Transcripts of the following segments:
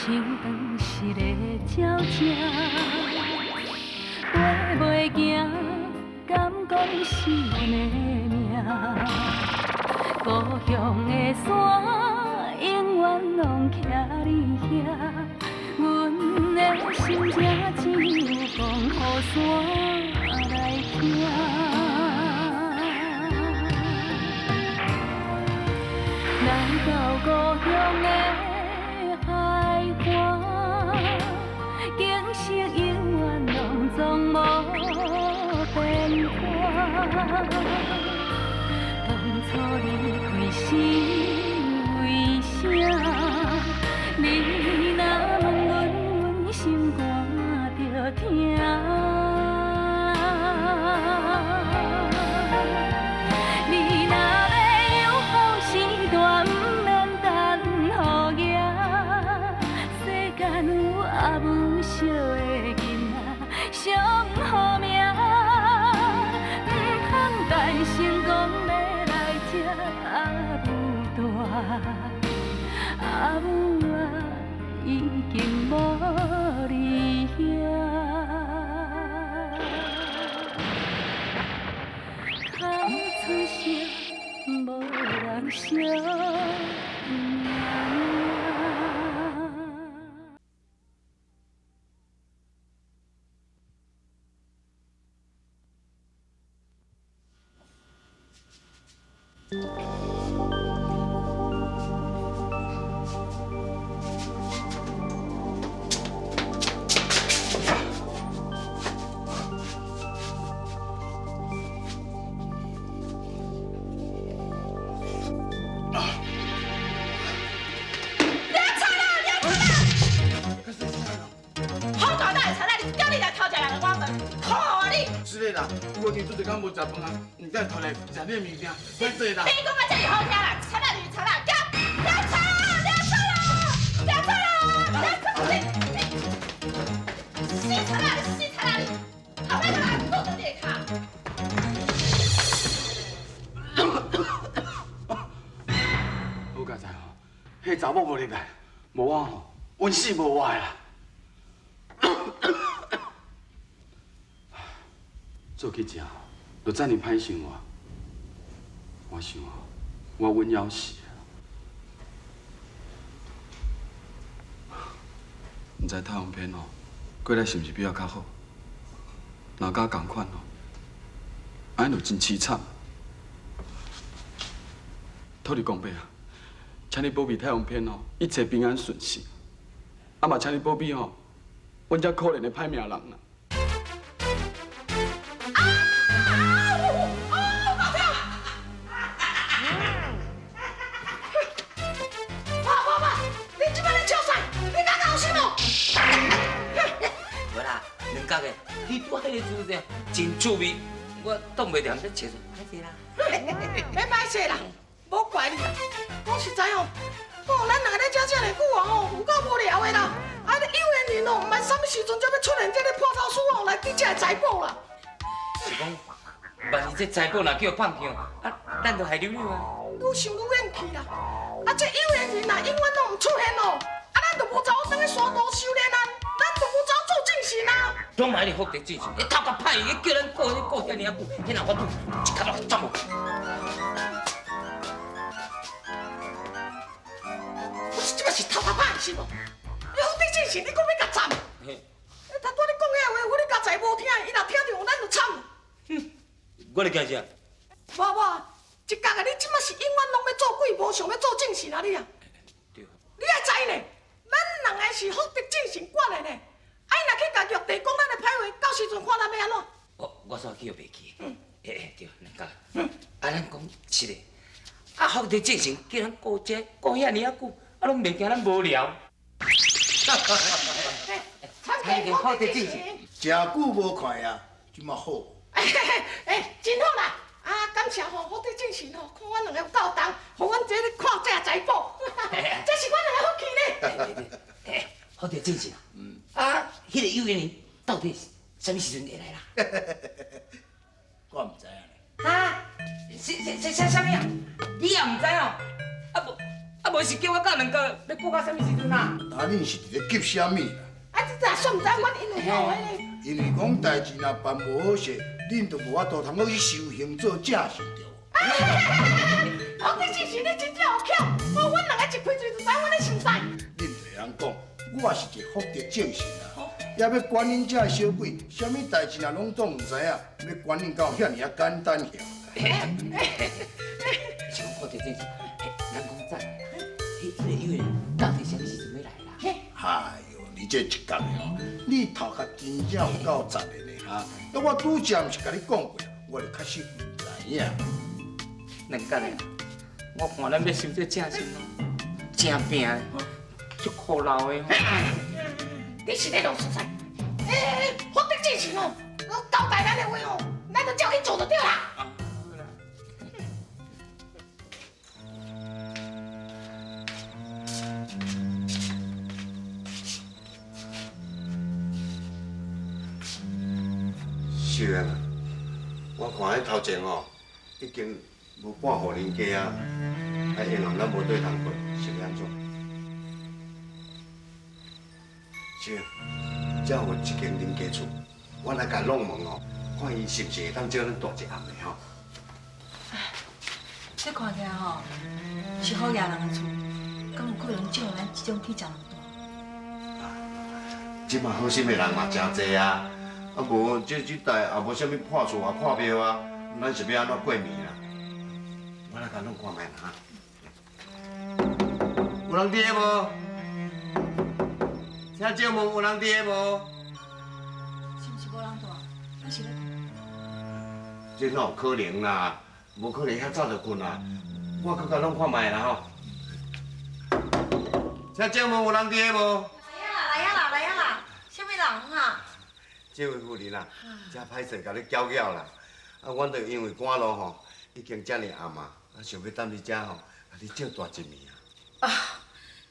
像当时的鸟只，飞袂行，敢讲是阮的命。故乡的山，永远拢徛你遐，阮的心才只有讲予山来听。来到故乡的海岸，景色永远拢总无变化。当初离开时为啥？你若问阮，阮心肝着疼。你若要有好时段，不免等雨夜。世间有阿母惜的囡仔，上好命。唔通等成功要来这阿母大，阿母啊已经无你遐。哭出声，无人晓。我今做一工无食饭啊，唔该头来食你的物件，快做啦！你讲我这是好听啦，菜啦就是菜啦，抓菜啦，抓菜啦，抓菜啦，死菜啦，死菜啦你，后摆来做到你卡。好佳哉吼，迄查某无入来，无我吼，阮死无活的啦。做去食，就遮尔歹生活。我想哦，我阮夭死啊！唔知太阳片哦，过来是毋是比较较好？若甲同款哦，安尼就真凄惨。托你讲白啊，请你保庇太阳片哦，一切平安顺遂。啊嘛，请你保庇哦，阮遮可怜的歹命人啦。你拄迄个姿势真趣味，我挡袂住，你切出歹势啦。别歹势啦，无怪你啦。讲实在哦，咱两个咧遮尼久啊吼，有够无聊的啦。啊，你有缘人哦，唔知什么时阵才要出现这个破草鼠哦来伫这财宝啦。是讲，万一这财宝若叫放枪，啊，咱就害溜溜啊。愈想愈怨气啦。啊，这有缘人若永远拢唔出现哦，啊，咱就无走等去山道修炼啊，咱就无走做正神啊。总买你福德正神，你头壳歹，伊叫咱过遐尔久，迄若我一脚落走无。我即摆是头壳歹是无？你福德正神，你讲要甲斩？他拄你讲遐话，我咧家在无听，伊若听着，咱就惨。哼，我咧惊啥？无，一角啊！你即摆是永远拢要做鬼，无想要做正神啊你啊！对。你爱知呢，咱两个是福德正神管的呢。啊，若去甲玉帝讲咱的歹话，到时阵看咱要安怎？我煞去又袂去。对，两角。啊，咱讲实的，啊，福德正神叫咱顾遮顾遐尔久，啊，拢袂惊咱无聊。参见福德正神。真久无看呀，即么好。真好啦！啊，感谢吼福德正神吼，看阮两个有够重，互阮这咧看这财宝，这是阮两个福气呢。福德正神啊，迄个有缘人到底什么时阵会来啦？我唔知影咧。啊，啥物啊？你也唔知哦？啊无是叫我到两个要过到什么时阵啊？那恁是伫咧急什么啦？啊，你咋算唔知阮因为好诶？因为讲代志若办无好势，恁就无法度通去修行做正事着。我你是你真正有巧，阮两个一开嘴就知阮咧想啥。恁对人讲，我是一个福德正神啊，也要管恁这小鬼，什么代志若拢总唔知影，要管恁到遐尔啊简单遐。像我这人讲早，迄个医院到底什么时阵要来啦？哎呦，你这一讲哦，你头壳真正有够杂的呢哈！那我拄则毋是甲你讲过，我就确实唔知影。两个咧，我看咱要修这正身哦，正拼的，足苦劳的哦。你是咧弄出啥？福德正神哦，我交代咱的话哦，咱就照去做就对啦。秀英啊，我看迄头前吼，已經有半戶人家啊，因為咱無對通過，是要安怎？秀英，只有一間人家厝，我来甲弄问哦，看伊是不是会當借咱大一暗的吼。这看起来吼是好野人的厝，敢有可能借咱这种去食人大？即马好心的人嘛真濟啊，啊無這代也無啥物破厝啊破廟啊，咱是要安怎過暝啦？我来甲弄看覓啦。有人伫無？請借問有人伫無？是不是无人大？还是咧？这哪有可能啦？无可能遐早就困啦。我搁甲拢看卖啦吼。请借问有人伫无？来呀啦！什么人啊？这位夫人啊，真歹势甲你搅搅啦。啊，阮着因为赶路吼，已经遮尔暗啊，啊想要等你遮吼，啊你借大一暝啊。啊，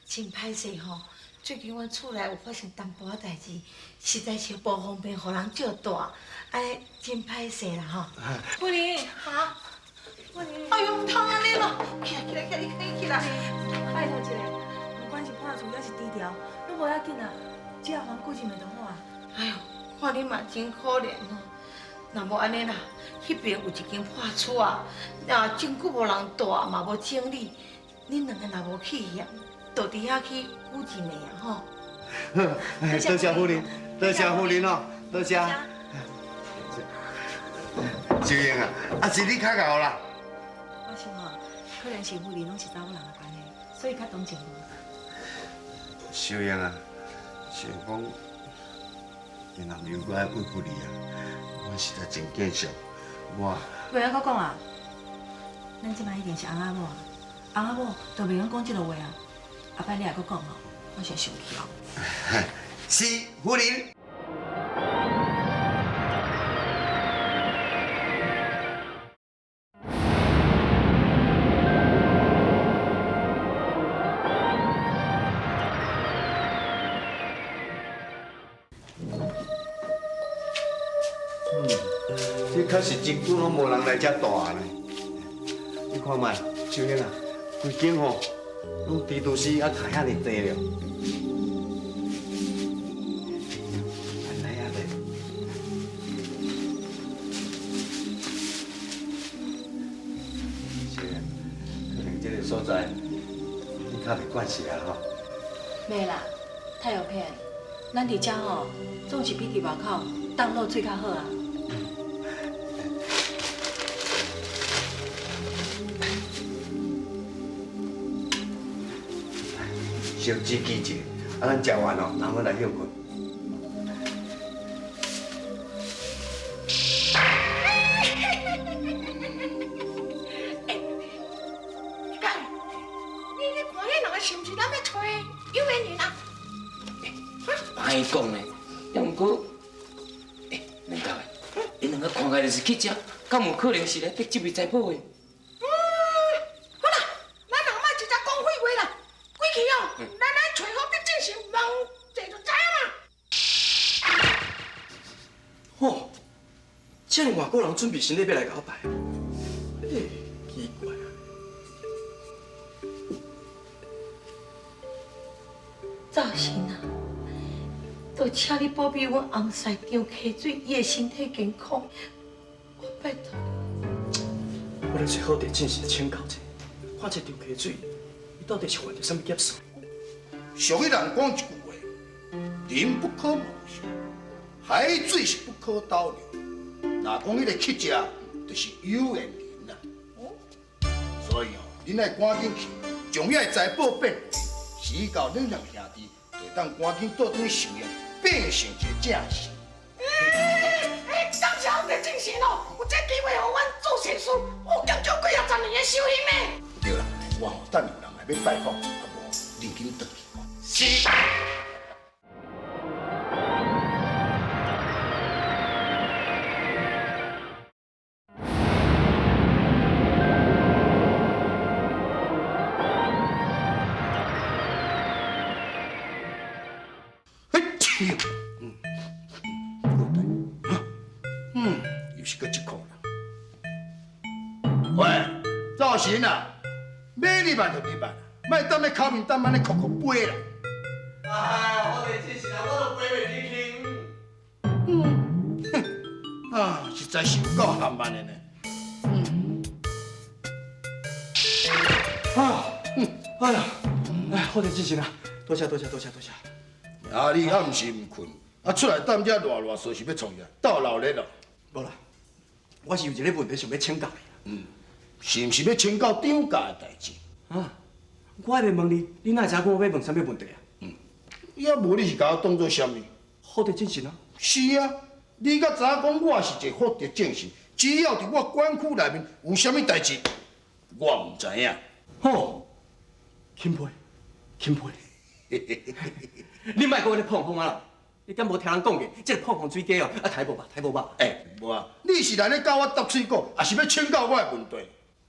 真歹势吼！最近阮厝内有发生淡薄仔代志，实在是无方便，互人借大，安尼真歹势啦吼。夫人，哈，夫人，哎呦，唔通安尼咯！起来，你起来！拜托一下，不管是破厝还是低调，拢无要紧啊，只要还过一暝就好啊。哎呦，看你嘛真可怜哦。若无安尼啦，迄边有一间破厝啊，真久无人住，嘛无整理，恁两个若无去遐，就伫遐去过一暝啊吼。多谢夫人，多谢夫人哦，多谢。秀英啊，啊是你较敖啦。我想吼，可能是夫人拢是查某人的关系，所以较同情我。秀英啊，想讲，你男朋友过来慰顾你啊，我实在真见笑。我袂晓搁讲啊，咱即摆已经是翁仔某啊，翁仔某就袂用讲即个话啊。后摆你还搁讲吼，我先生气哦。是夫人。这确实真久拢无人来遮住呢。你看卖，秀英啊，规间吼拢猪都死啊，刣遐尼济了。来啊来！秀英，可能这个所在你较袂惯势啊吼。袂啦，太有骗，咱伫遮吼，总是比伫外口当落水较好啊。小鸡鸡者，啊，咱食完哦，然后来休困。你看迄两个是毋是咱要找的有缘人啊？歹讲呢，要毋过，两个，因两个看起来就是去遮，敢有可能是来得这位财宝的？好啦，咱人莫直接讲废话啦，过去哦，咱来找福德正神，问这就知影嘛。吼，这样外国人准备身体要来甲我拜，奇怪啊！赵神啊，都请你保庇阮红婿张溪水，伊的身体健康，我拜托你。我咧找好地进行请教者，看这张溪水，伊到底是犯着什么孽事？俗语人讲一句话：人不可貌相，海水是不可倒流。若讲迄个乞食，就是有缘人啦。所以哦，恁爱赶紧去，将遐财宝变回，时到恁两兄弟就当赶紧倒转去受用，变成一个正神。感谢我哋正神哦，有这机会互阮做善事，我减少几啊十年的修行呢。对啦，我吼等有人来要拜访，啊无你紧倒去。是。又是个一箍啦。喂，赵神啊，买你办就你办，莫等咧口面等安尼哭哭飞啦。我哋这是啊，我都飞袂你听。啊，实在是有够含慢的呢。哎呀，好地进行啊，多谢。啊，你暗时唔困，啊出来等遮热说是要创啥？到老热咯。无啦，我是有一个问题想要请教你。是毋是要请教张家的代志？啊，我还袂问你，你哪会知影我要问啥物问题啊？也无你是甲我当做啥物？好地进行啊。是啊，你甲知影讲我是一个福德正神，只要伫我管区内面有啥物代志，我唔知影。好，钦佩。你莫跟我咧碰碰啊啦！你敢无听人讲过，这个碰碰水鸡哦，啊抬无吧？无啊，你是来咧教我搭水果，还是要请教我的问题？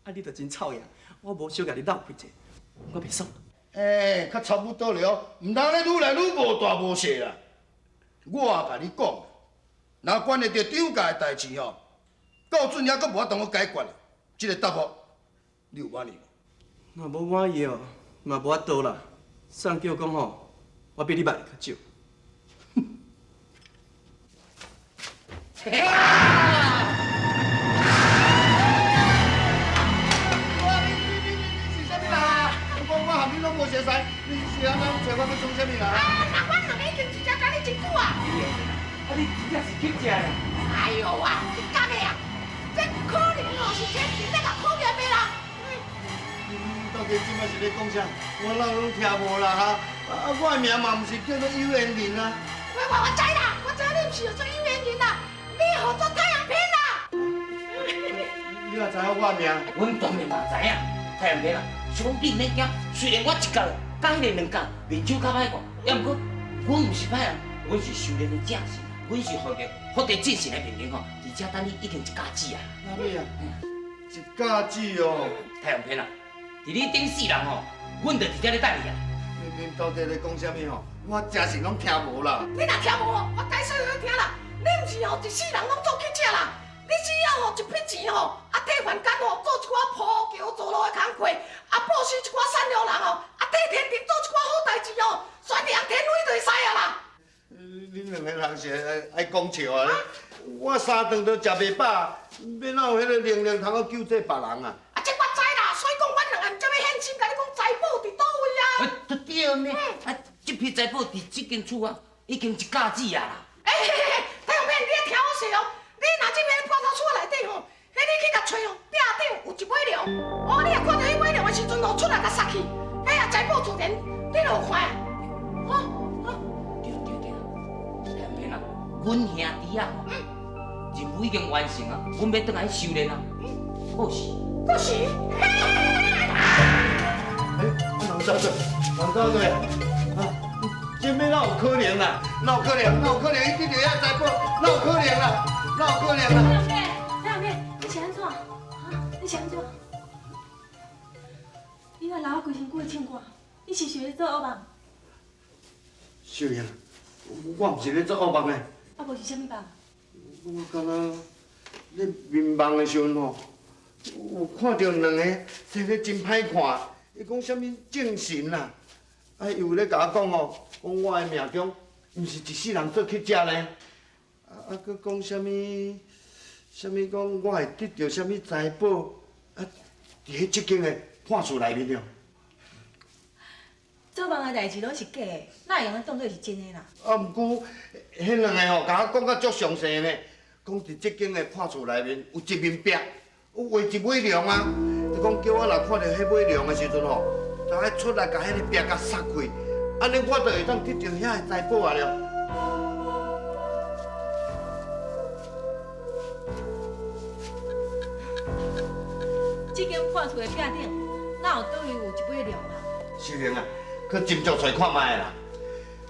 啊，你著真臭样，我无小甲你闹开者，我袂爽。较差不多了，唔通咧愈来愈无大无小啦。我也甲你讲，若关系到张家的代志吼，到阵也阁无法度我解决啦。这个答复你有满意无？若无满意哦，嘛无法度啦。上叫讲吼，我比你捌的较少。是啥物啦？我讲我含你拢无熟悉，你是安怎找我要做啥物啦？那阮两个已经真正甲你真久啊！啊，你真正是乞食啦！哎呦啊，你干的啊？这可能哦是前真那个考验的啦。到底即摆是咧讲啥？我哪拢听无啦哈！我的名嘛毋是叫做有缘人啊！我知啦，我知你毋是做有缘人啦，你好做太阳片啦。你也知影我的名？阮当然嘛知影，太阳片啦，想你免惊。虽然我一角甲迄个两角面手较歹看，也毋过阮毋是歹人，阮是修炼的正神，阮是获得福德正神的命令吼，而且等你已经一家子啊。哪位啊？一家子哦！太阳片啦，伫你顶世人吼，阮就伫遮咧等你啊。恁到底咧讲啥物吼？我真是拢听无啦。你若听无，我解释你听啦。你毋是吼一世人拢做乞食啦，你只要吼一笔钱吼，啊替凡间吼做一寡铺桥造路的工课，啊报施一寡善良人吼，啊替天庭做一寡好代志吼，宣扬天威就会使啊啦。恁两个人是爱讲笑啊！我3顿都食袂饱，要哪有迄个能力通我救济别人啊？啊，这我知啦，所以讲阮两个人才要献心，甲你讲财宝伫倒位啊。对呢，啊，这批财宝伫这间厝啊，已经一家子啊啦。太阳片，你咧听好势哦！你若这边破头厝内底吼，迄你去甲找哦，壁顶有一尾龙，哦，你若看到迄尾龙的时阵吼，出来甲杀去，迄也财宝自然你就有看啊。对，太阳片啊，阮兄弟啊，任务已经完成啊，阮要转来修炼啊。可是，人走做，这要哪有可能啦？哪有可能？伊得着遐财宝，哪有可能啦？太阳片，你是安怎？你是安怎？你若留我规身躯的唱歌，你是想要做恶梦？秀英，我毋是咧做恶梦的。啊，无是啥物梦？我敢若咧眠梦的时阵吼，有看到两个生得真歹看，伊讲啥物正神啦，啊，伊有咧甲我讲吼，讲我的命中毋是一世人做乞食呢，佫讲啥物讲我会得到啥物财宝，啊，伫迄即间的判处内面了。做梦的代志拢是假的，哪会用当做是真的啦？啊，毋过迄两个吼，甲我讲到足详细呢，讲伫即间的判处内面有一面壁，有画一尾龙啊，就讲叫我若看到迄尾龙的时阵吼，就爱出来甲迄个壁甲杀开，安尼我就会当得到遐个财宝啊了。这间判处的壁顶，哪有倒位有一尾龙啊？秀英啊，去斟酌找看卖啦。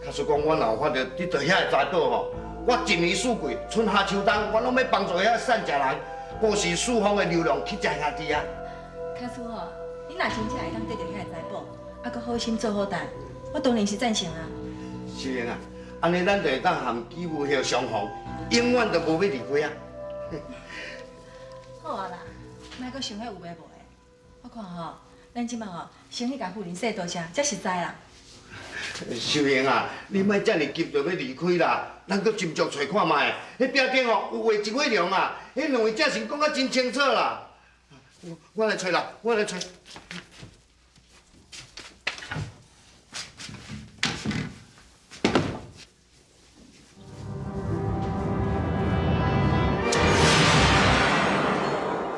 假使讲我若有法着得到遐个财宝吼，我一年四季，春夏秋冬，我拢要帮助遐善食人，保持四方的流浪乞食兄弟啊。假使吼，你若真正会当得到遐个财宝，啊，搁好心做好代，我当然是赞成啊。秀英啊，安尼咱就会当含几乎迄相逢，永远都无要离开啊。好啊啦，莫搁想遐有诶无诶。我看吼，咱即马吼，先去甲夫人说多谢，才实在啦。秀英啊，你莫遮尔急着要离开啦，咱搁斟酌找看卖。迄壁顶吼有画一尾龙啊，迄两位正是讲啊真清楚啦。我来找啦，我来找。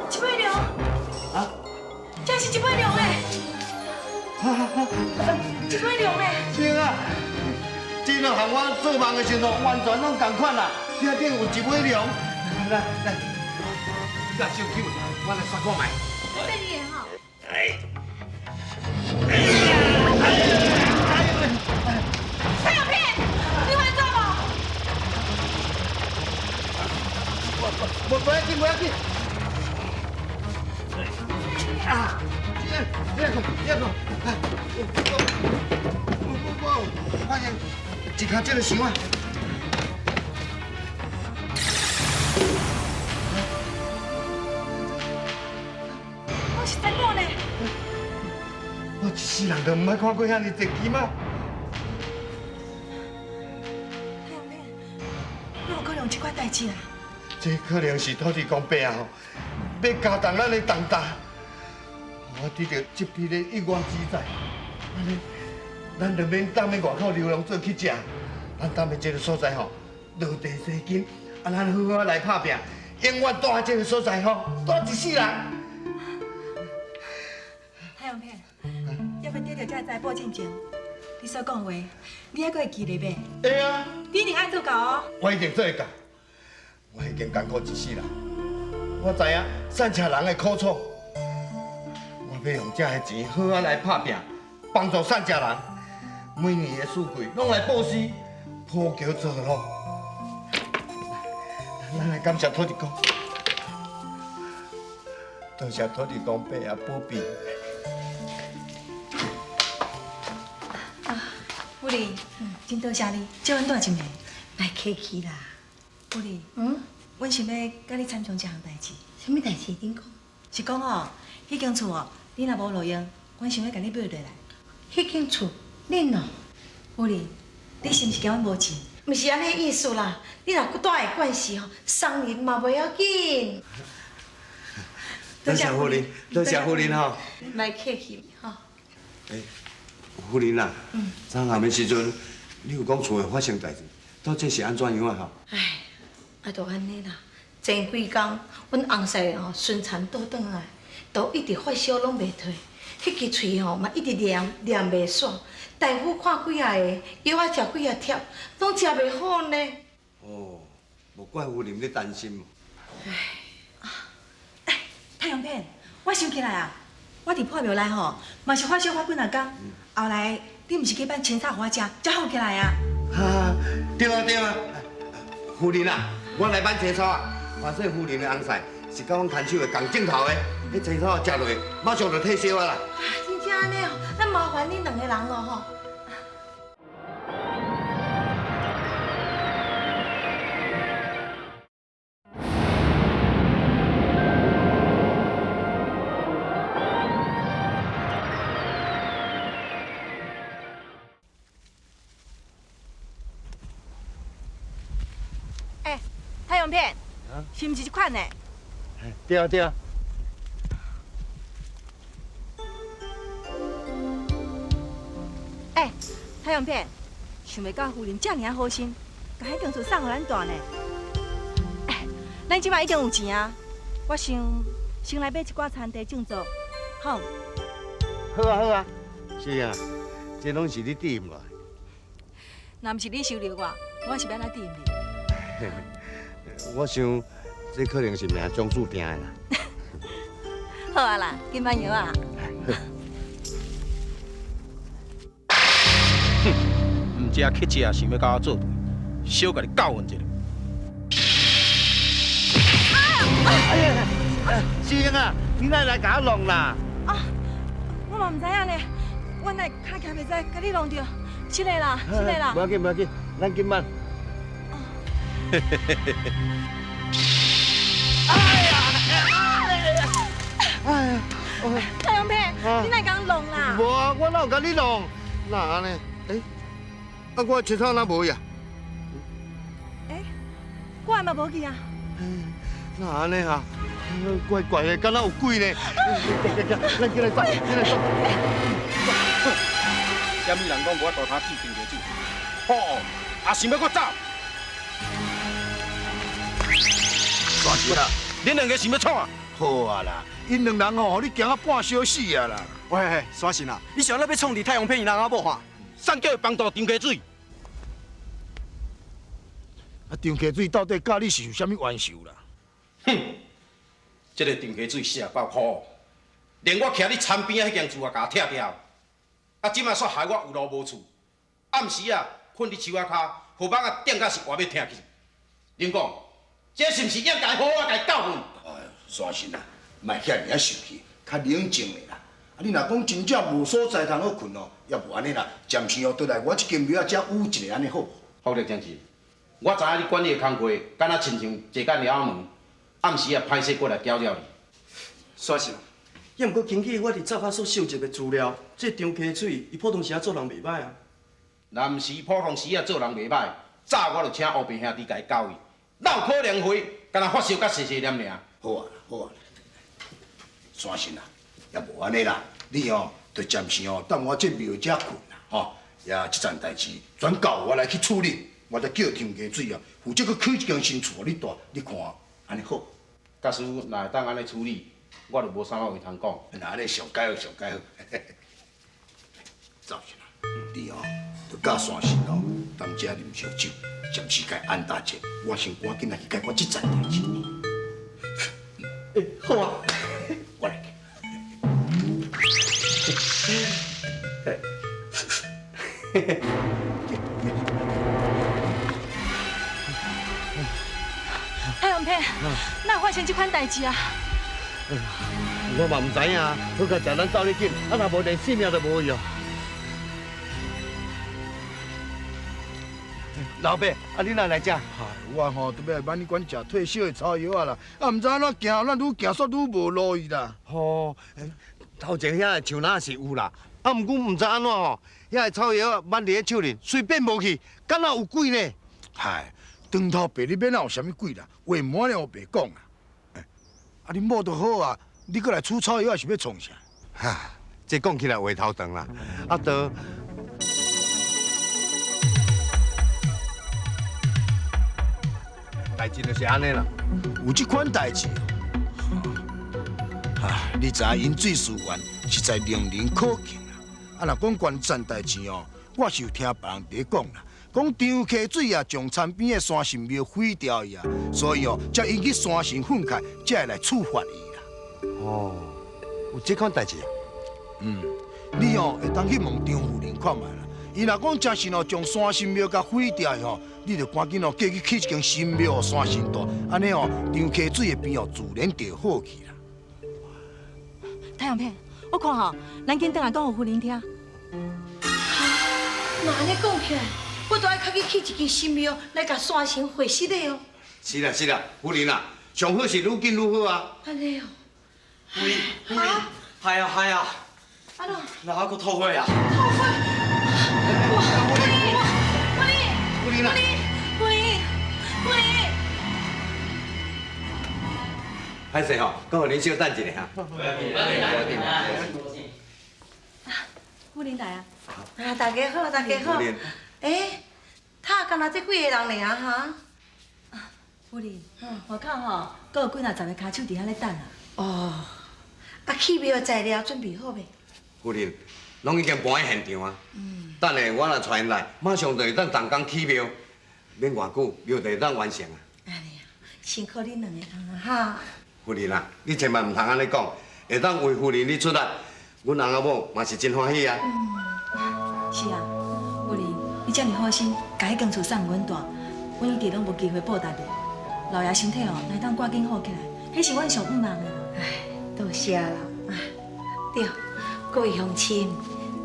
一尾龙啊？这是一尾龙诶！一尾龙诶！秀英啊，这落和我做梦的时候完全拢同款啦，壁顶有一尾龙。来，你来手手，我来刷看卖。这里吼。太阳片，你会做无？不要紧，不要紧。啊，这个，我发现一卡这个箱啊。我是财宝呢。我一世人都唔捌看过遐尼侪金啊！太阳片，哪有可能这款代志啊？这可能是土地公伯啊吼，要加重咱的重担。我得到这批的亿万之财，安尼咱就免当在外口流浪做去食，咱当在这个所在吼，落地生根，啊，咱好好来打拼，永远住在这个所在吼，住一世人。太阳片，要要得到这财宝进前，你所讲的话，你还阁会记得呗？会啊，你一定爱做到哦。我一定做会到。我已经艰苦一世人，我知影善车人的苦楚。我要用这个钱好好来打拼，帮助善车人。每年的四季拢来布施，普桥造路。咱来感谢土地公，多谢土地公伯啊保庇。夫人，真多谢你，借阮带一暝，来客气啦。夫人，阮想要甲你参详一项代志。什么代志？恁讲？是讲哦，迄间厝哦，你若无路用，阮想要甲你买落来。迄间厝，恁哦？夫人，你是毋是惊阮无钱？毋是安尼意思啦。你若骨带的关系吼，送人嘛袂要紧。多谢夫人，多谢夫人吼。来客气吼。夫人啊，昨暗的时阵，你有讲厝会发生代志，到底是安怎样啊？吼？唉，啊，就安尼啦。前几工，阮翁婿吼顺产倒转来，都一直发烧拢袂退，迄支喙吼嘛一直念袂煞。大夫看几下个，药啊食几下贴，拢食袂好呢。哦，无怪夫人咧担心。太阳片，我想起来啊，我伫破庙内吼，嘛是发烧发几若工，后来你毋是去办青草互我食，才好起来啊。哈，对啊，夫人啊，我来办青草啊，话说夫人的翁婿是甲阮牵手的共镜头的，迄青草食落，马上就退烧啊啦。真正安尼哦，那麻烦恁两个人咯吼。阳片，是毋是这款的？对啊对啊。哎，太阳片，想袂到夫人这尔好心，把迄间厝送互咱大呢。哎，咱即摆已经有钱啊，我想先来买一寡田地种作，好。好啊好啊，是啊，这拢是你点来。若毋是你收留我，我是要来DM你。我想，这可能是命中注定的啦。好啊啦，今晚药啊。唔食乞食，想要甲我作对，小甲你教训一下。哎呀，师兄啊，你哪来甲我弄啦？啊，我嘛唔知影呢，我乃脚徛袂使，甲你弄着，失礼啦，失礼啦。不要紧，不要紧，咱今晚。哎呀！太阳片，你乃甲我弄啦？无啊，我哪有甲你弄？哪安尼？啊，我切头哪无呀？我还嘛无去啊。哪安尼哈？怪怪的，敢若有鬼呢？咱进来走，进来走。啥物人讲无法度他记定个酒？哦，也想要我走？大师啦，恁两个想要创啊？好啊啦，因两人哦，你惊啊半小死啊啦！喂，沙神啊，你想要创伫太阳片伊人阿某哈？上叫伊帮助张家水。啊，张家水到底甲你是有啥物冤仇啦？哼，这个张家水下够苦，连我徛你田边啊迄间厝也甲我拆掉，啊，即摆煞害我有路无厝，暗时啊困伫树仔骹，河蠓啊顶甲是活要疼去。恁讲，这是毋是应该好好甲伊教训？山神啊，莫遐尔啊生气，较冷静的啦。啊，你若讲真正无所在通好困哦，要不安尼啦，暂时哦，倒来我这间庙仔遮捂一下安尼好。好着真是，我知影你管理的工课，敢若亲像坐间鸟仔门，暗时啊歹势过来搅扰你。沙神啊，也毋过根据我伫早发所收集的资料，这张溪水伊普通时啊做人袂歹啊。若毋是普通时啊做人袂歹，早我就请乌平兄弟甲伊教伊，哪有可能会敢若发烧甲细细念尔？好啊，好啊，山神啊，也无安尼啦，你哦，就暂时哦，等我这庙遮困啦，吼，也即件代志转交我来去处理，我再叫张家水啊，负责去开一间新厝互你住，你看安尼好？假使若会当安尼处理，我就无啥话通讲。那安尼上解好，上解好。赵神啊，你哦，就教山神哦，当遮啉烧酒，暂时甲安大者，我先赶紧来去解决即件代志。好啊，我来。太阳片，哪有发生这款代志啊？我嘛唔知影，好佳在咱走得紧，啊若无连性命都无去哦。老爸，啊你哪来遮？我吼都要慢你管食退烧的草药啊啦，啊唔知安怎行，咱愈行煞愈无路去啦。吼，头前遐个树哪是有啦，啊毋过唔知安怎吼，遐个草药挽伫个手里，随便无去，敢若有鬼呢？嗨，长头白你免哪有啥物鬼啦，话满了白讲啦。啊你某都好啊，你过来除草药是要创啥？哈，这讲起来话头长啦，啊都。代志就是安尼啦，有这款代志，你知影因水事员实在令人可敬啊！啊，若讲关战代志哦，我是有听别人在讲啦，讲张溪水啊，将田边的山神庙毁掉伊啊，所以哦，才引起山神愤慨，才会来处罚伊啦。哦，有这款代志啊？你哦会当去问张夫人看觅啦。伊若讲真是哦，将山神庙甲毁掉吼，你就赶紧哦，叫去起一间新庙哦，山神大，安尼哦，张溪水的边哦，自然就好去啦。太阳片，我看吼，咱紧倒来讲互夫人听。那安尼讲起来，我都爱较去起一间新庙来甲山神会死的哦。是啦是啦，夫人啊，上好是愈紧愈好啊。安尼哦。夫人，系啊系啊，安怎？哪还阁吐血啊？后悔。夫人，夫人啊，夫人，夫人。歹势吼，讲互恁小等一下哈。夫人来啊！啊，大家好，大家好。夫人，他敢若这几个人尔啊哈？夫人，外口吼，阁有几若十个骹手伫遐咧等啊。哦，啊，起庙材料准备好未？夫人，拢已经搬去现场啊。等下我若带因来，马上就会当动工起庙，免偌久，庙就会当完成啊。哎呀，辛苦恁两个人啊哈！夫人啊，你千万唔通安尼讲，会当为夫人你出力，阮翁仔某嘛是真欢喜啊。是啊，夫人，你遮尔好心，甲迄间厝送阮住，阮一直拢无机会报答你。老爷身体哦，乃当赶紧好起来，迄是阮上毋忙的。哎，多谢啦。对，各位乡亲，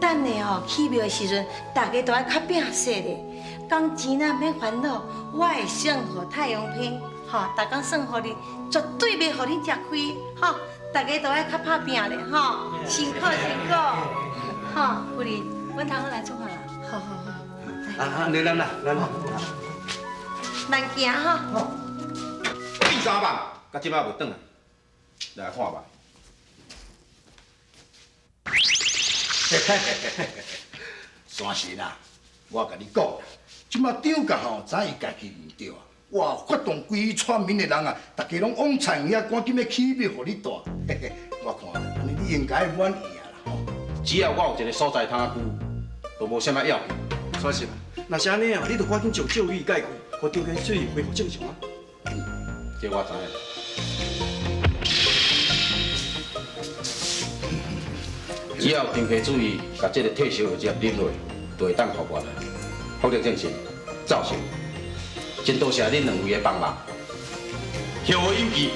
等下哦起庙的时阵，大家都要较拼实的，工钱呐免烦恼，我会送予太阳片，吼，逐工送予你，绝对袂予你吃亏，吼，大家都要较拍拼的，吼，辛苦辛苦，吼，夫人，阮头好来出发啦。好好好，啊，你咱啦，咱啦。慢行吼。第三棒，到即摆袂转来，来看吧。山神啊，我甲你讲，即马张家吼，早伊家己唔对啊，哇，发动规村民的人啊，大家拢往田遐赶紧要起庙，互你住。我看安尼你应该满意啊啦吼。只要我有一个所在通啊居，都无啥物要紧。算是啦。若是安尼啊，你就赶紧将教育解决，互张家水恢复正常啊。这我知影。只要长期注意，把这个退烧药接啉落，就会当好我啦。福德正神，造成，真多谢恁两位的帮忙。谢我勇气。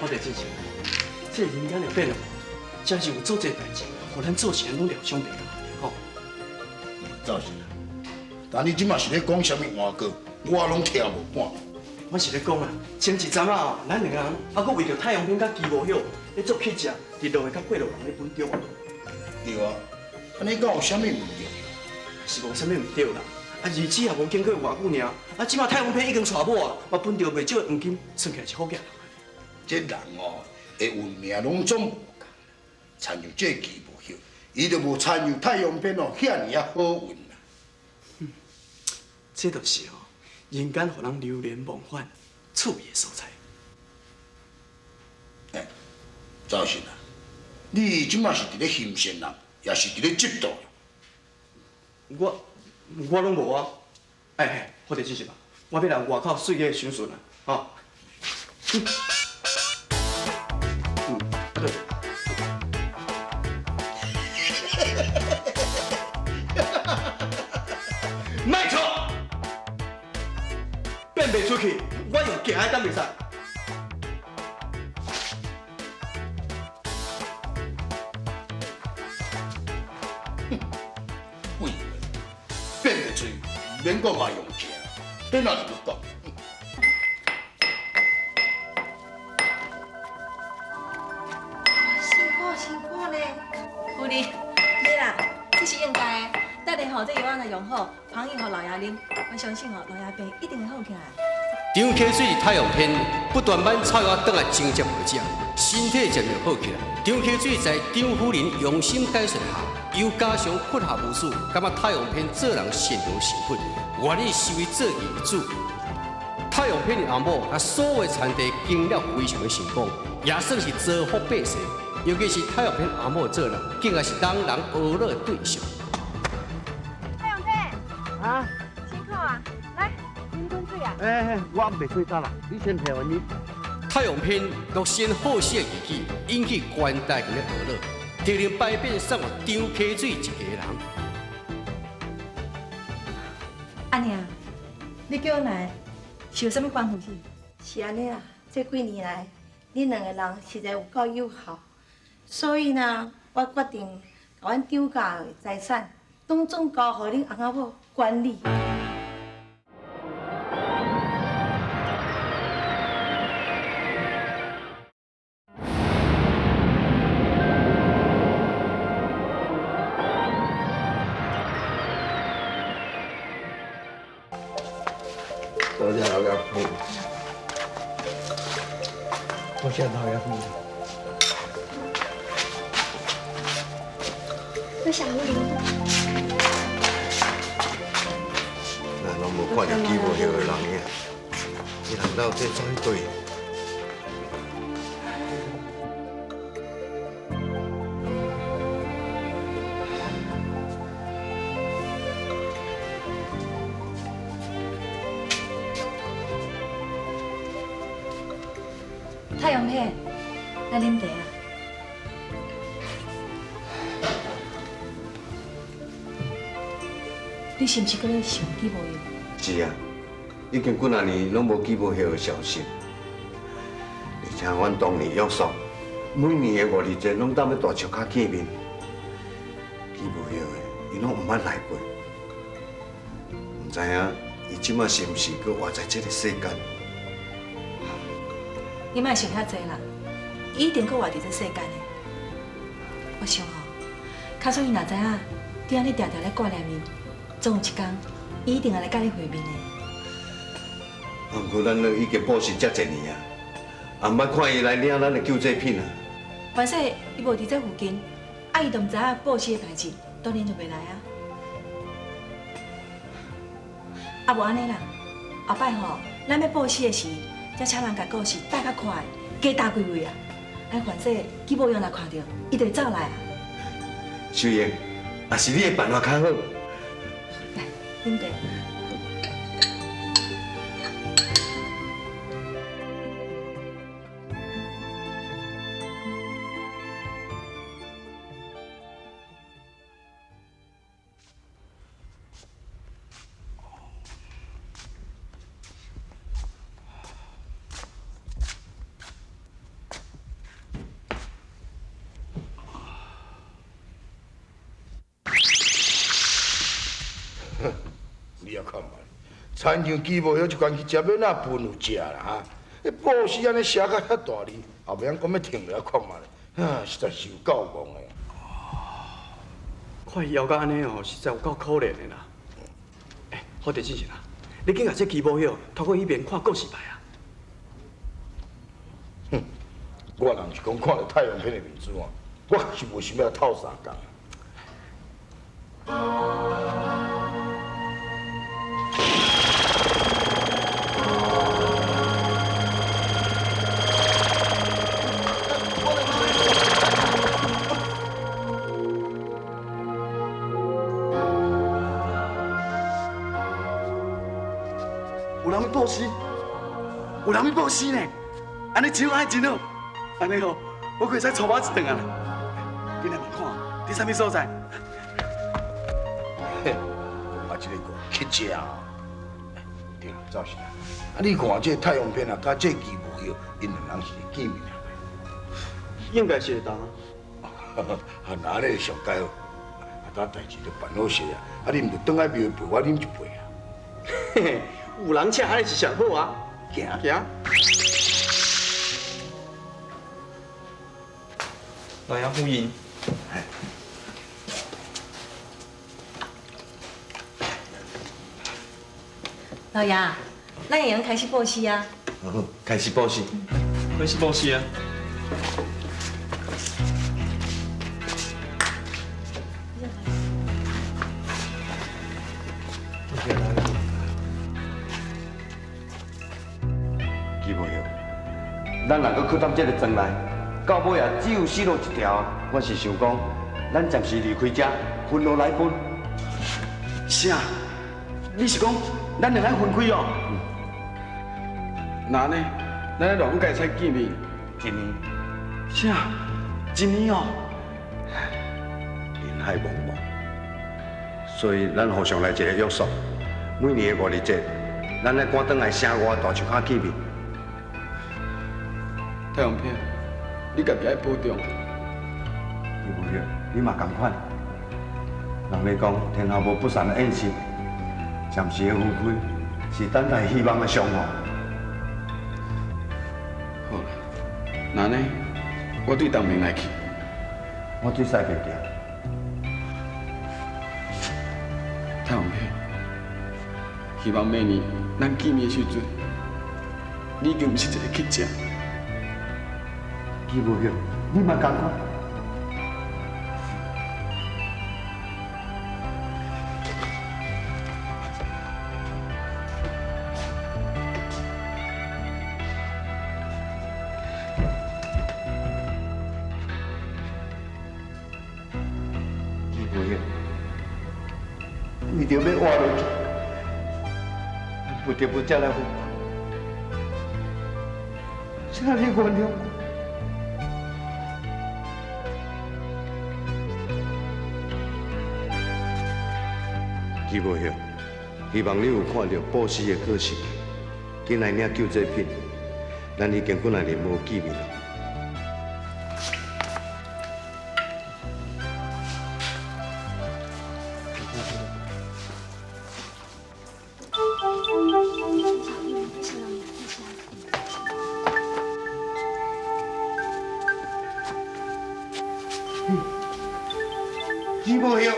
我得正常，这人间的变化，真是有做这代志，互咱做事拢疗伤袂好，吼。造成，但你即马是咧讲什么话歌，我拢听无半。我是咧讲啊，前一阵啊，咱两个人还佫为着太阳片甲鸡无晓，咧做乞食，伫路下甲过路人咧分着。对啊，安尼敢有啥物唔对？是无啥物唔对啦，啊日子也无经过偌久尔，啊即马太阳片已经娶某啊，嘛分着袂少黄金，算起来是好囝。这人哦，的运命拢总无共，参像这鸡无晓，伊就无参像太阳片哦，遐尔啊好运啦。这就是哦，人间互人流连忘返、趣味的所在。赵信啊，你即马是伫咧行善人，也是伫咧嫉妒？我拢无啊。哎，好地支持吧，我要来外口水个巡巡啊，吼。对。卖错，变袂出去，我用行的敢袂使。喂，变袂出去，免讲嘛用行，变哪就要讲。辛苦呢。夫人，你啦，这是应该的。等下吼，这药仔来用好，旁伊互老爷啉，我相信吼，老爷病一定会好起来。张溪水太阳片不但挽草药倒来真接好食，身体渐渐好起来。张溪水在张夫人用心解说下，又加上屈下无数，感觉太阳片做人善良成分，愿意收伊做义子。太阳片的阿母，甲所有产地经了非常的成功，也算是造福百姓。尤其是太阳片阿母做人，竟然是人人学乐的对象。太阳片啊，辛苦啊，来，啉滚水啊。我袂吹干啦，你先摕完你。太阳片乐先好写义气，引起全台人的学乐，直令百变送予张溪水一家人。安妮啊，你叫我来是有啥物关乎事？是安尼啦，这几年来，恁两个人实在有够友好，所以呢，我决定把阮张家的财产拢总交予恁翁仔某管理。谢老爷夫人。我想问你，咱拢无看到记无晓的人呀，伊人到底怎去对？太阳片，来啉茶啊！你是毋是搁咧想记无用？是啊，已经几啊年拢无记无晓的消息，而且阮当年约束，每年的5日节拢当要大树骹见面，记无晓的伊拢毋捌来过，毋知影伊即马是毋是搁活在这个世间？你莫想遐济啦，伊一定搁活伫这世间的。我想吼，卡算伊若知影，你安尼常常咧挂念伊，总有一天，伊一定会来甲你会面的。啊，毋过咱都已经保持遮侪年啊，也毋捌看伊来领咱的救济品啊。反正伊无伫这附近，啊，伊都毋知影报喜的代志，当然就袂来啊。啊，无安尼啦，后摆吼，咱要报喜的时，才请人甲故事带较快，加打几位啊。哎，反正基本用若看到，伊就会走来啊。秀英，也是你的办法较好。来，啉茶。你也看嘛，田上记无晓，就关去食，要哪分有食啦哈？迄报纸安尼写甲遐大字，后尾讲要停落来看嘛咧，啊，实在是有够戆的。看伊枵到安尼哦，实在有够可怜的啦。哎，好地志啦，你紧甲这记无晓，透过伊面看故事牌啊。哼，我人是讲看到太阳片的面子啊，我是无想要透相共。有人要报喜，有人要报喜呢，安尼真好真好，安尼吼，我可以再带我一顿啊啦。你来问看，伫啥物所在？嘿，啊，这个去食啊！对啦，走是啦。啊，你看这太阳片啊，甲这记无晓，因两人是会见面啊。应该是会当啊。啊，那安尼上解好。啊，咱代志就办好势啊。啊，你毋就倒来庙陪我啉一杯啊？嘿嘿，有人请安尼是上好啊。行行。老爷夫人。老爷，咱会用开始报喜啊。好，开始报喜。开始报喜啊。记无晓，咱若搁去到这个庄内，到尾也只有死路一条。我是想讲，咱暂时离开这，分路来分。啥？你是讲咱两个分开哦？那呢？咱咧偌久才见面？一年。啥？一年哦？人海茫茫，所以咱互相来一个约束，每年的5日节，咱来赶转来城外大树骹见面。太阳片，你家己爱保重。记无晓，你嘛同款。人咧讲天下无不散的宴席，暂时的分开是等待希望的相逢。好啦，那呢？我对东面来去。我对西边行。太阳片，希望明年咱见面的时阵，你已经毋是一个乞食，记无晓，你嘛共款。记无晓，为着要活落去，不得不才来付款。请你原谅我。记无晓，希望你有看到布施的可惜，紧来领救济品，咱已经几啊年无见面了。记无晓。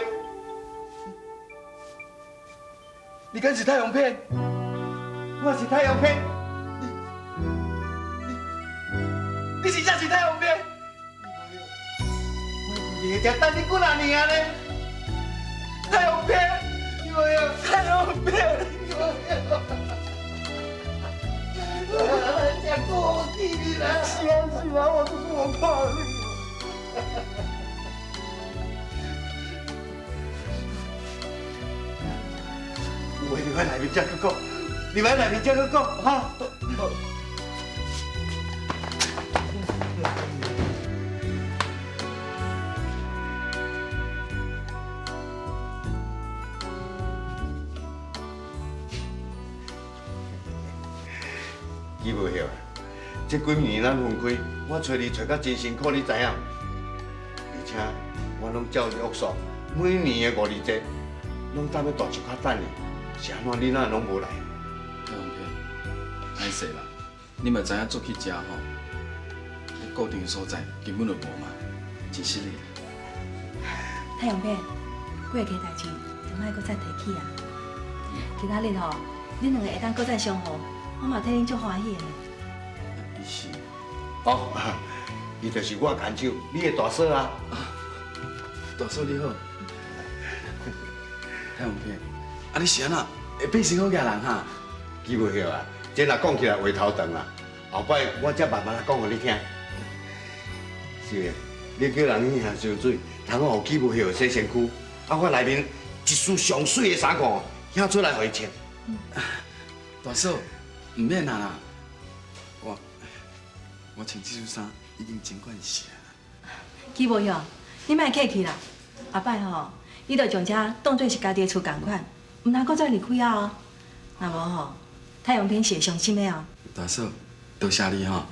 你敢是太阳片？我是太阳片。你是真是太阳片？我会才等你几啊年呢？太阳片，你无晓，太阳片，你无晓。真可惜你啦！是啊，我就是我怕你。喂，你快来面才去讲，你快来面才去讲，哈。记无晓，这几年咱分开，我找你找到真辛苦，你知影？而且我拢照约束，每年的5、2节，拢等要大树下等你。是安怎你哪拢无来？太阳片，歹势啦！你嘛知影做去食吼，固定所在根本就无嘛，真失礼。太阳片，过去代志就莫搁再提起啊！今仔日吼，恁两个会当搁再相互，我嘛替恁足欢喜的。你是？哦，伊就是我牵手，你的大嫂啊！大嫂你好，太阳片。啊！你是安怎会变成好家人哈？记无晓啊！这若讲起来话头长啦，后摆我才慢慢来讲互你听。是的，你叫人去下烧水，通好记无晓洗身躯，啊，我内面一束上水的衫裤，遐出来互伊穿。大嫂，唔免啦，我穿这束衫已经真惯习啊。记无晓，你莫客气啦。后摆吼，你着将这当作是家己的厝共款。唔通搁再离开啊！哦，若无吼，太阳片是会伤心的哦。大嫂，多谢你吼。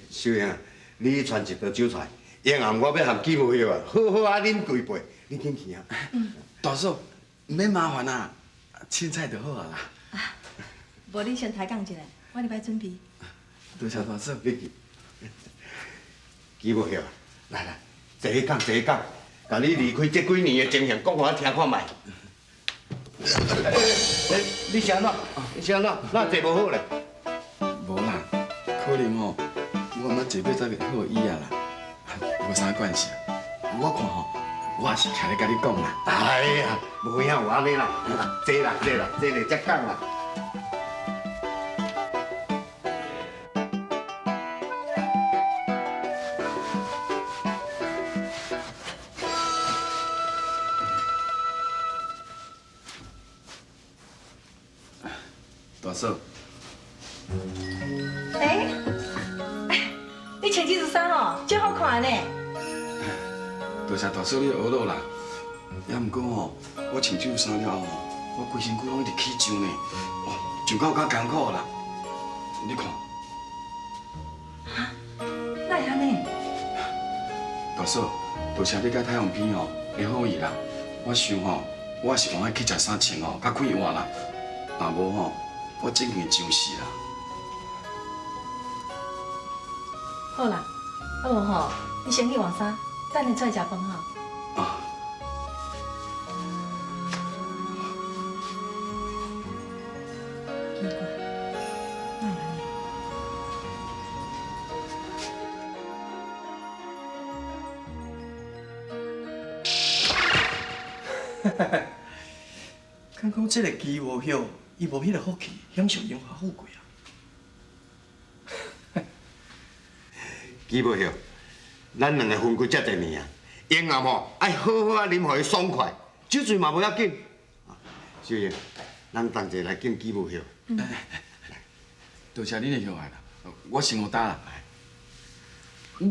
小英，你传一道酒菜，延暗我要含记无晓啊，好好啊啉几杯，你紧去啊。大嫂，唔免麻烦啦，凊彩就好啊啦。无你先抬杠一下，我入来准备。多谢大嫂，你去。记无晓啊，来来，坐去讲，坐去讲，甲你离开这几年的情形讲互我听看卖。你是安怎？你是安怎？哪坐无好咧？无啦，可能吼，我们坐尾才好意啊啦，无啥关系。我看吼，我也是徛咧甲你讲啦。哎呀，无影有安尼啦，坐啦，坐啦，坐咧才讲啦。大嫂，你穿这件衫哦，真好看呢。多谢大嫂你学落啦。也毋过吼，我穿这束衫了后，我规身躯拢一直起痒呢，哦，上到较艰苦啦。你看，哪会安尼？大嫂，多谢你甲太阳片哦的好意啦。我想吼，我也是往爱去食衫穿哦，较快活啦。若无吼，我整件上死啦。好啦，啊无吼，你先去换衫，等下出来食饭吼。啊。奇怪，哪会安尼？敢讲这个基无晓，伊无迄个福气享受荣华富贵啊！基无晓，咱两个分开遮侪年啊，烟啊吼爱好好啊啉，互伊爽快，酒醉嘛无要紧。小英，咱同齐来敬基无晓。多谢恁的友爱啦，我先互打啦。基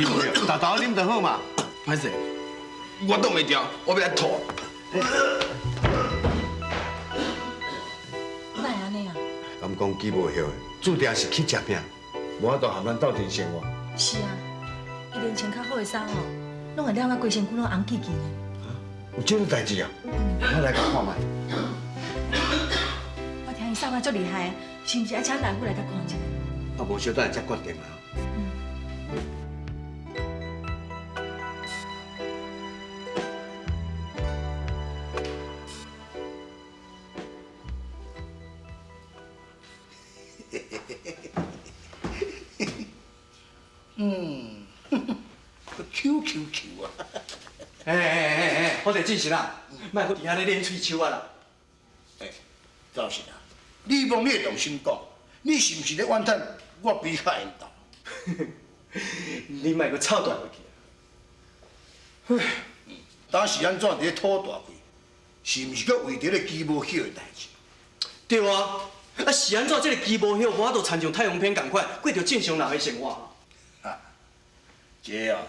无晓，大头啉就好嘛。歹势，我挡袂牢，我要来吐。哪会安尼啊？敢讲基无晓的，注定是去食饼，无法度和咱斗阵生活。是啊，伊连穿较好的衫哦，拢会亮到规身躯拢红记记呢。有这种代志啊？我来甲看卖。我听伊扫把足厉害的，是毋是爱请大夫来甲看一下？啊，无小等下才决定啊。QQQ 啊！好地进行啦，莫搁伫遐咧练喙手啊啦。赵先啊，你望你良心讲，你是毋是咧怨叹我比较缘投？你莫搁臭大落去啊！当时安怎伫咧吐大气？是毋是搁为着咧基无晓的代志？对啊，啊是安怎这个基无晓，无法度亲像太阳片共款，过着正常人的生活？这啊，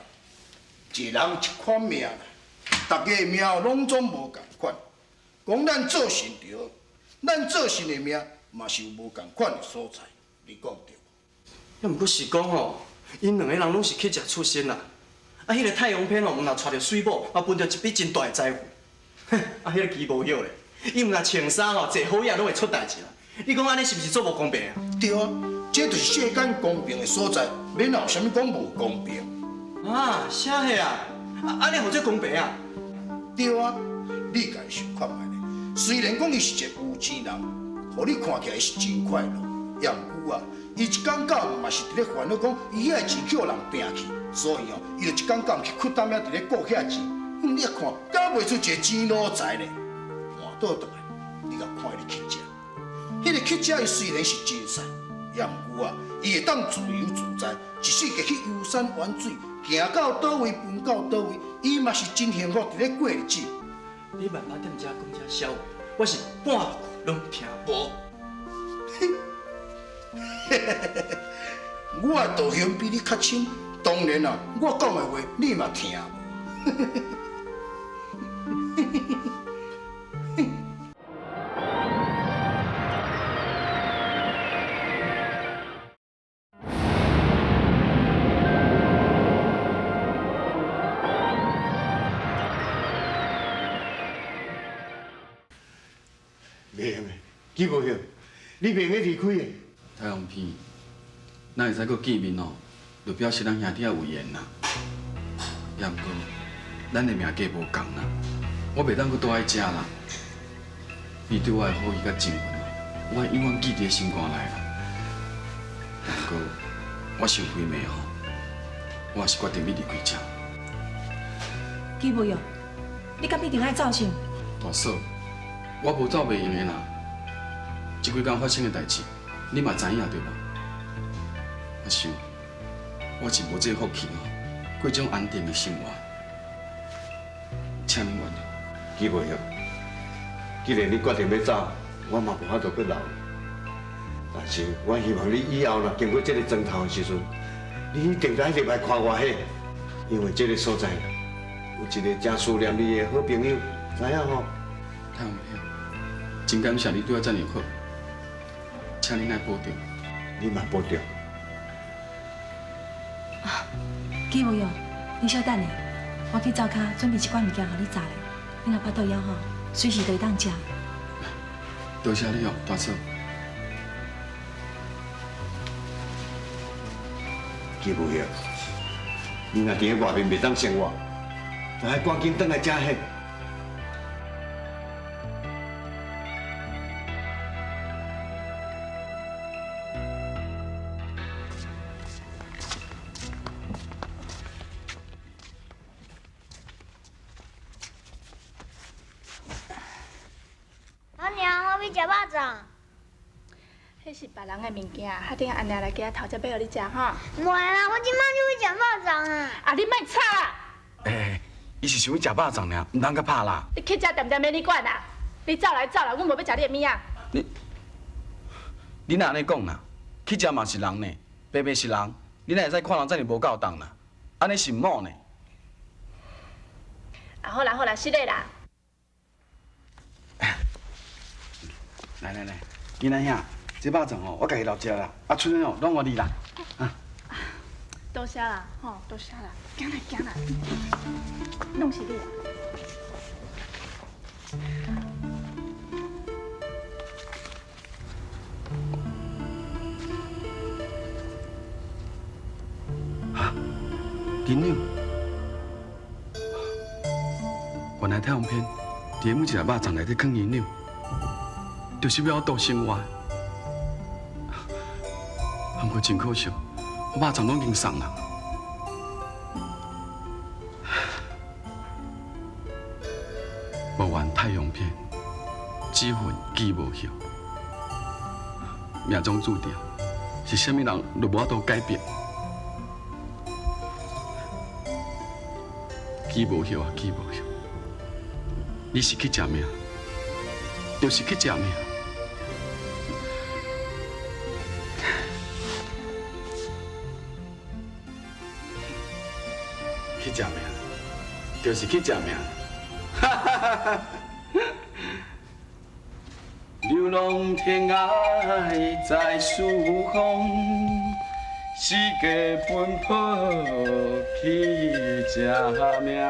一人一款命啦，大家的命拢总无共款。讲咱做神对，咱做神的命嘛是有无共款的所在，你讲对无？要毋过是讲吼，因两个人拢是乞食出身啦。啊，迄个太阳片吼，若娶着水某，嘛分着一笔真大的财富。啊，迄个基无晓咧，伊毋若穿衫吼，坐好嘢拢会出代志啦。你讲安尼是毋是做无公平啊？对啊，这就是世间公平的所在，免有啥物讲无公平。啊，啥货啊？安尼何做公平啊？对啊，你家想看卖咧。虽然讲伊是一个有钱人，互你看起来是真快乐，也毋过啊，伊一天到晚嘛是伫咧烦恼讲伊遐钱叫人拼去，所以哦，伊就一天到晚去屈担遐伫咧顾遐钱。你一看，敢袂出一个钱老财咧？换倒倒来，你甲看伊咧乞食，迄个乞食伊虽然是真善，也毋过啊，伊会当自由自在，一世界去游山玩水。行到倒位，分到倒位，伊嘛是真幸福伫咧过日子。你慢慢踮遮讲遮笑话，我是半句拢听无。我的道行比你较深，当然啦，我讲的话你嘛听无。基无晓，你袂用离开的。太阳片，咱会使搁见面哦，就表示咱兄弟有缘啦。也毋过，咱的命格无共啦，我袂当搁待在遮啦。你对我的好意甲情分啊，我永远记伫心肝内啦。不过，我受亏骂吼，我还是决定要离开遮。基无用，你敢一定爱走先？大嫂，我无走袂用的啦。这几天发生的代志，你嘛知影对无？我想，我是无这福气哦，过种安定的生活，请您原谅。基无晓，既然你决定要走，我嘛无法度搁留你。但是我希望你以后若经过这个征头的时阵，你一定来入来看我迄，因为这个所在有一个真思念你的好朋友，知影吼？太阳片，真感谢你对我这么好。请你来保重，你嘛保重。基无用，你稍等下，我去灶骹准备一罐物件，互你炸咧。你若巴肚枵吼，随时都会当食。多谢你哦，大嫂。基无晓，你若伫咧外面袂当生活，就爱赶紧转来遮迄。肉粽。迄是别人的物件，还等下安尼来给头才买互你食哈。袂啦，我即摆就要食肉粽啊！啊，你莫吵啦！伊是想要食肉粽尔，唔通佮拍啦。你去食点点免你管啦！你走来走来，阮无要食你的物啊！你若安尼讲啦，去食嘛是人呢，白白是人，你哪会使看人遮尔无够当啦？安尼是唔好呢。啊，好啦好啦，失礼啦。来，囡仔兄，这肉粽哦，我家己留食啦，啊，剩的哦，拢我你啦。多谢啦，吼，多谢啦，行啦，拢是你啦。金鸟，原来太阳片伫每一粒肉粽内底放银鸟，就是要我度生活。不过真可惜，我肉粽拢已经送人。无缘太阳片，只恨机无效。命中注定，是啥物人都无法度改变。机无效啊，机无效！你是去食命，就是去食命。去食命，就是去食命。哈哈哈哈！流浪天涯在四方。世界奔波去食命。